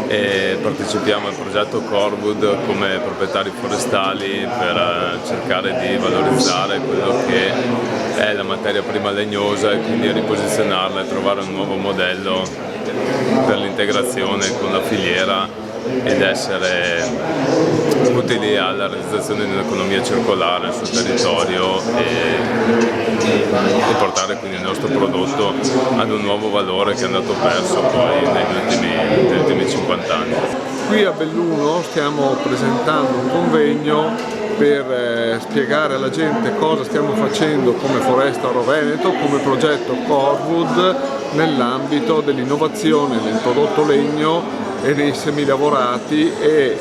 e partecipiamo al progetto Corwood come proprietari forestali per cercare di valorizzare quello che è la materia prima legnosa e quindi riposizionarla e trovare un nuovo modello per l'integrazione con la filiera ed essere utili alla realizzazione di un'economia circolare sul territorio e portare quindi il nostro prodotto ad un nuovo valore che è andato perso poi negli ultimi 50 anni. Qui a Belluno stiamo presentando un convegno per spiegare alla gente cosa stiamo facendo come Foresta Oro Veneto, come progetto Corwood nell'ambito dell'innovazione del prodotto legno e dei semilavorati e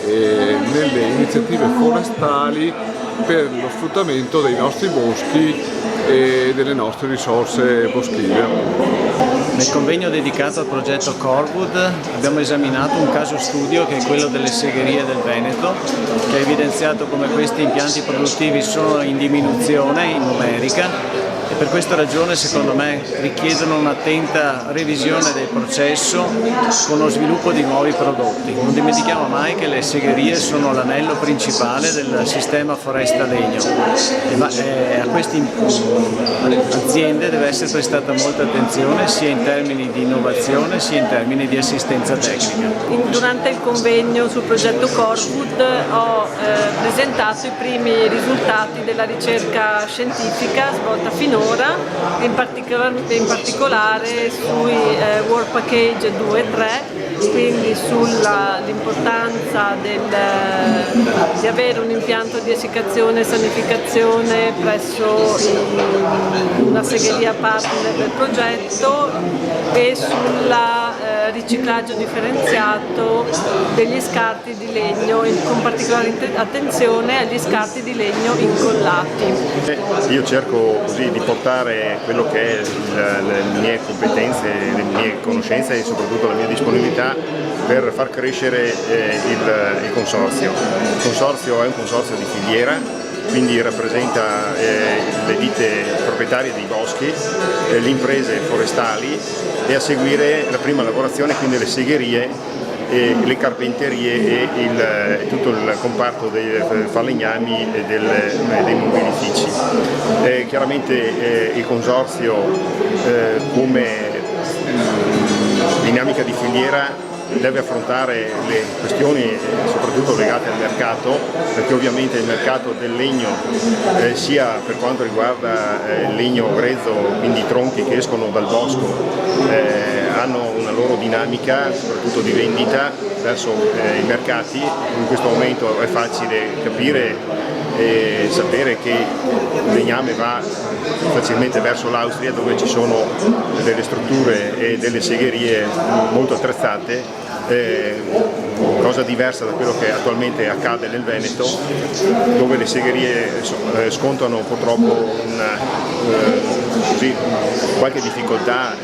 nelle iniziative forestali per lo sfruttamento dei nostri boschi e delle nostre risorse boschive. Nel convegno dedicato al progetto Corwood abbiamo esaminato un caso studio che è quello delle segherie del Veneto, che ha evidenziato come questi impianti produttivi sono in diminuzione numerica e per questa ragione secondo me richiedono un'attenta revisione del processo con lo sviluppo di nuovi prodotti. Non dimentichiamo mai che le segherie sono l'anello principale del sistema foresta-legno e a queste aziende deve essere prestata molta attenzione sia in termini di innovazione sia in termini di assistenza tecnica. Durante il convegno sul progetto Corwood ho presentato i primi risultati della ricerca scientifica svolta finora, in particolare sui Work Package 2 e 3, quindi sull'importanza di avere un impianto di essiccazione e sanificazione presso una segheria partner del progetto e sul riciclaggio differenziato degli scarti di legno, con particolare attenzione agli scarti di legno incollati. Io cerco così di portare quello che è le mie competenze, le mie conoscenze e soprattutto la mia disponibilità per far crescere il consorzio. Il consorzio è un consorzio di filiera, quindi rappresenta le ditte proprietarie dei boschi, le imprese forestali e a seguire la prima lavorazione, quindi le segherie, le carpenterie e tutto il comparto dei falegnami e dei mobilifici. Chiaramente il consorzio come dinamica di filiera deve affrontare le questioni soprattutto legate al mercato, perché ovviamente il mercato del legno sia per quanto riguarda il legno grezzo, quindi i tronchi che escono dal bosco, hanno una loro dinamica soprattutto di vendita verso i mercati. In questo momento è facile capire e sapere che il legname va facilmente verso l'Austria, dove ci sono delle strutture e delle segherie molto attrezzate, cosa diversa da quello che attualmente accade nel Veneto, dove le segherie scontano purtroppo qualche difficoltà,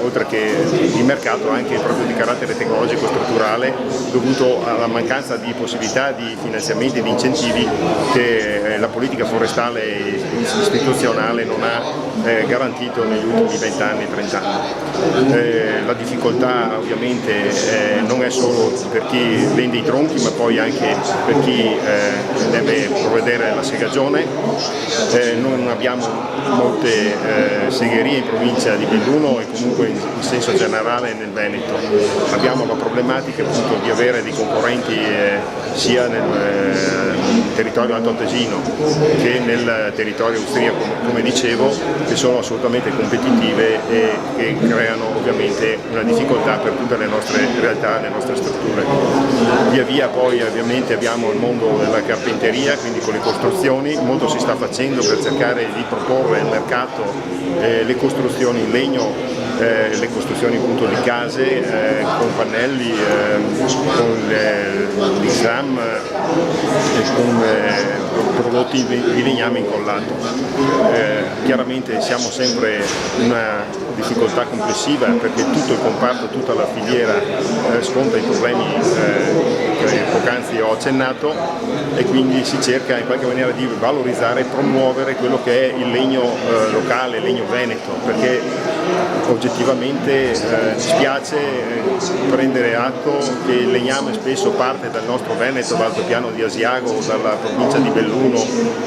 oltre che di mercato anche proprio di carattere tecnologico strutturale, dovuto alla mancanza di possibilità di finanziamenti e di incentivi che la politica forestale e istituzionale non ha garantito negli ultimi 20 anni, 30 anni. La difficoltà ovviamente non è solo per chi vende i tronchi, ma poi anche per chi deve provvedere alla segagione. Non abbiamo molte segherie in provincia di Belluno e comunque in senso generale nel Veneto. Abbiamo la problematica appunto di avere dei concorrenti sia nel territorio altoatesino che nel territorio austriaco, come dicevo, che sono assolutamente competitive e che creano ovviamente una difficoltà per tutte le nostre realtà, le nostre strutture. Via via poi ovviamente abbiamo il mondo della carpenteria, quindi con le costruzioni, molto si sta facendo per cercare di proporre al mercato le costruzioni in legno, le costruzioni appunto di case con pannelli, con l'ISAM e con prodotti di legname incollato. Chiaramente siamo sempre in una difficoltà complessiva perché tutto il comparto, tutta la filiera sconta i problemi che poc'anzi ho accennato, e quindi si cerca in qualche maniera di valorizzare e promuovere quello che è il legno locale, il legno veneto, perché oggettivamente spiace prendere atto che il legname spesso parte dal nostro Veneto, dall'altopiano di Asiago, dalla provincia di Belluno,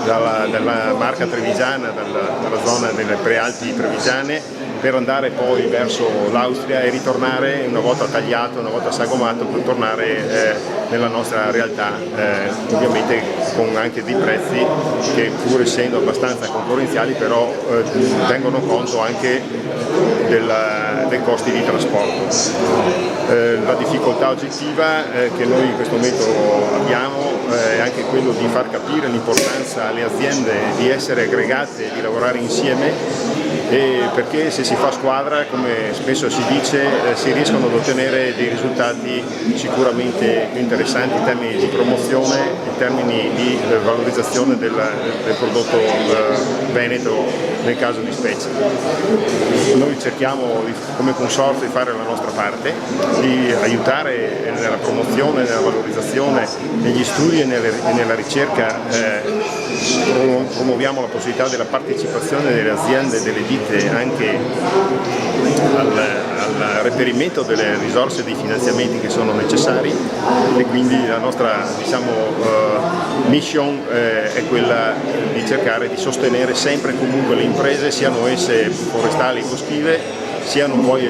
dalla Marca Trevigiana, dalla zona delle prealpi trevigiane, per andare poi verso l'Austria e ritornare, una volta tagliato, una volta sagomato, per tornare nella nostra realtà, ovviamente con anche dei prezzi che, pur essendo abbastanza concorrenziali, però tengono conto anche dei costi di trasporto. La difficoltà oggettiva che noi in questo momento abbiamo è anche quello di far capire l'importanza alle aziende di essere aggregate, di lavorare insieme, perché se si fa squadra, come spesso si dice, si riescono ad ottenere dei risultati sicuramente più interessanti in termini di promozione, in termini di valorizzazione del prodotto veneto nel caso di specie. Noi cerchiamo come consorzio di fare la nostra parte, di aiutare nella promozione, nella valorizzazione, negli studi e nella ricerca. Promuoviamo la possibilità della partecipazione delle aziende e delle ditte anche al reperimento delle risorse e dei finanziamenti che sono necessari, e quindi la nostra, diciamo, mission è quella di cercare di sostenere sempre e comunque le imprese, siano esse forestali e boschive, siano poi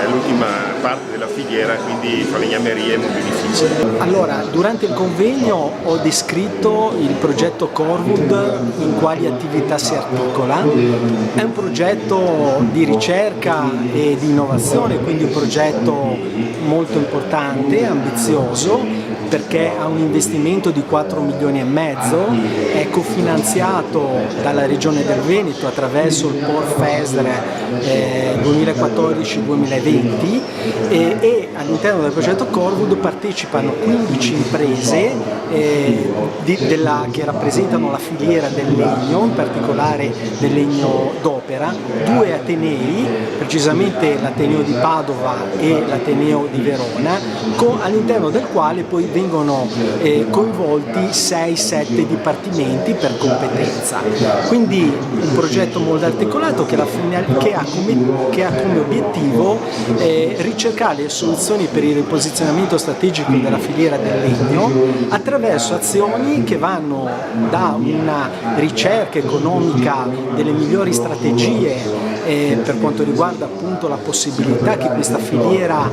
l'ultima parte della filiera, quindi falegnamerie e mobilifici. Allora, durante il convegno ho descritto il progetto Corwood, in quali attività si articola. È un progetto di ricerca e di innovazione, quindi un progetto molto importante, ambizioso, perché ha un investimento di 4,5 milioni, è cofinanziato dalla Regione del Veneto attraverso il POR-FESR 2014-2020 e all'interno del progetto Corwood partecipano 15 imprese che rappresentano la filiera del legno, in particolare del legno d'opera, 2 atenei, precisamente l'Ateneo di Padova e l'Ateneo di Verona, all'interno del quale poi vengono coinvolti 6-7 dipartimenti per competenza. Quindi un progetto molto articolato che ha come obiettivo ricercare le soluzioni per il riposizionamento strategico della filiera del legno attraverso azioni che vanno da una ricerca economica delle migliori strategie per quanto riguarda appunto la possibilità che questa filiera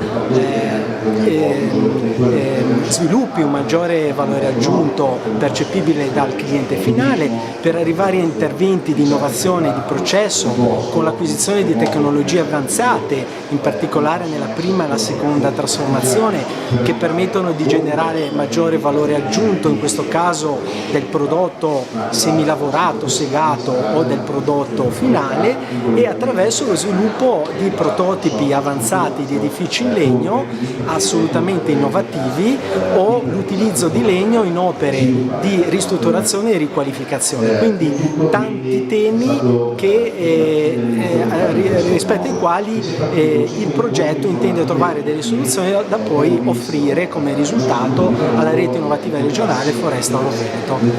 sviluppi un maggiore valore aggiunto percepibile dal cliente finale, per arrivare a interventi di innovazione di processo con l'acquisizione di tecnologie avanzate, in particolare nella prima e la seconda trasformazione, che permettono di generare maggiore valore aggiunto, in questo caso del prodotto semilavorato, segato o del prodotto finale, e attraverso lo sviluppo di prototipi avanzati di edifici in legno assolutamente innovativi o l'utilizzo di legno in opere di ristrutturazione e riqualificazione. Quindi tanti temi rispetto ai quali il progetto intende trovare delle soluzioni da poi offrire come risultato alla rete innovativa regionale Foresta Oro Veneto.